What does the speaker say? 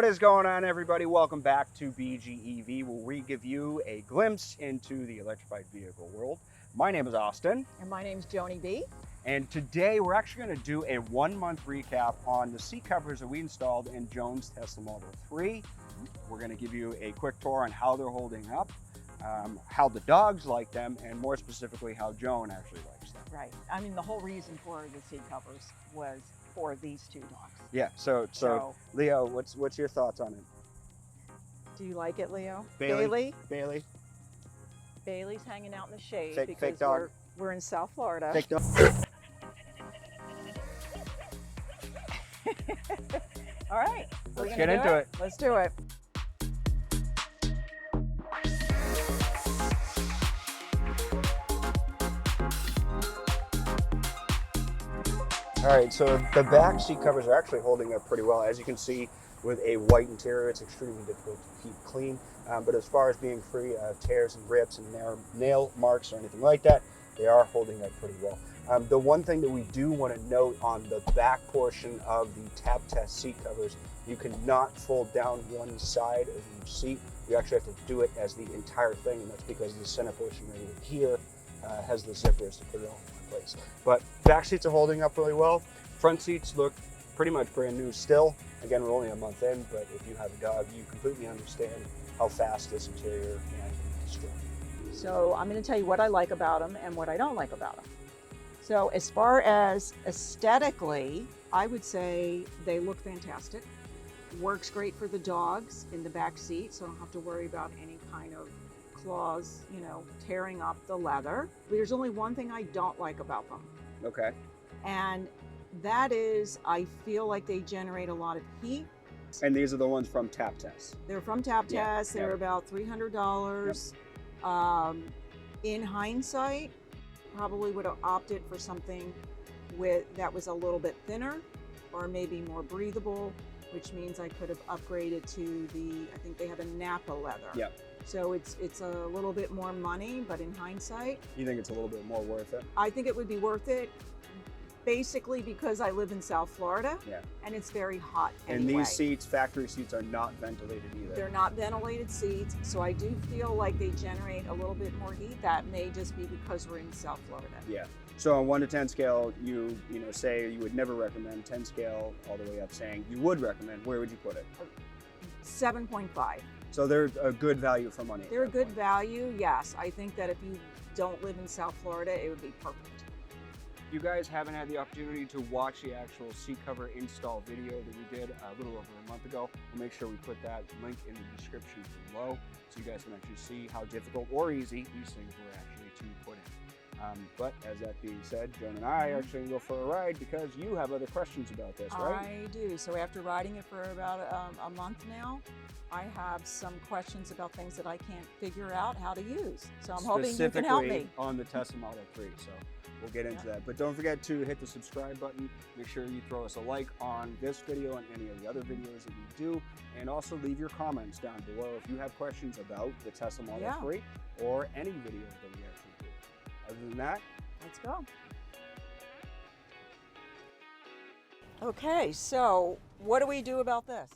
What is going on, everybody? Welcome back to BGEV, where we give you a glimpse into the electrified vehicle world. My name is Austin. And my name's Joni B. And today we're actually going to do a 1-month recap on the seat covers that we installed in Joan's Tesla Model 3. We're going to give you a quick tour on how they're holding up, how the dogs like them, and more specifically how Joan actually likes them. Right. I mean, the whole reason for the seat covers was for these two dogs. Yeah, so Leo, what's your thoughts on it? Do you like it, Leo? Bailey? Bailey's hanging out in the shade Fake because dog. we're in South Florida. Fake dog. All right. Let's get into it. Let's do it. All right, so the back seat covers are actually holding up pretty well. As you can see, with a white interior, it's extremely difficult to keep clean. But as far as being free of tears and rips and nail marks or anything like that, they are holding up pretty well. The one thing that we do want to note on the back portion of the Taptes seat covers, you cannot fold down one side of each seat. You actually have to do it as the entire thing, and that's because the center portion right here has the zippers to put it all in place. But back seats are holding up really well. Front seats look pretty much brand new still. Again, we're only a month in, but if you have a dog, you completely understand how fast this interior can be destroyed. So I'm going to tell you what I like about them and what I don't like about them. So as far as aesthetically, I would say they look fantastic. Works great for the dogs in the back seat, so I don't have to worry about any kind of claws, tearing up the leather. There's only one thing I don't like about them. Okay. And that is, I feel like they generate a lot of heat. And these are the ones from Taptes. They're from Taptes. Yeah, They're yeah. about $300. In hindsight, probably would have opted for something that was a little bit thinner or maybe more breathable, which means I could have upgraded to I think they have a Napa leather. Yep. So it's a little bit more money, but in hindsight, You think it's a little bit more worth it? I think it would be worth it. Basically because I live in South Florida, Yeah. and it's very hot And anyway. these seats, factory seats, are not ventilated either. They're not ventilated seats, so I do feel like they generate a little bit more heat. That may just be because we're in South Florida. Yeah. So on 1 to 10 scale, you say you would never recommend. 10 scale all the way up saying you would recommend. Where would you put it? 7.5. So they're a good value for money. They're a good value, yes. I think that if you don't live in South Florida, it would be perfect. If you guys haven't had the opportunity to watch the actual seat cover install video that we did a little over a month ago, we'll make sure we put that link in the description below so you guys can actually see how difficult or easy these things were actually to put in. But as that being said, Joan and I are actually going to go for a ride because you have other questions about this, right? I do. So after riding it for about a month now, I have some questions about things that I can't figure out how to use. So I'm hoping you can help me. Specifically on the Tesla Model 3, so we'll get into that. But don't forget to hit the subscribe button. Make sure you throw us a like on this video and any of the other videos that we do. And also leave your comments down below if you have questions about the Tesla Model 3 or any videos that we actually do. Other than that, let's go. Okay, so what do we do about this?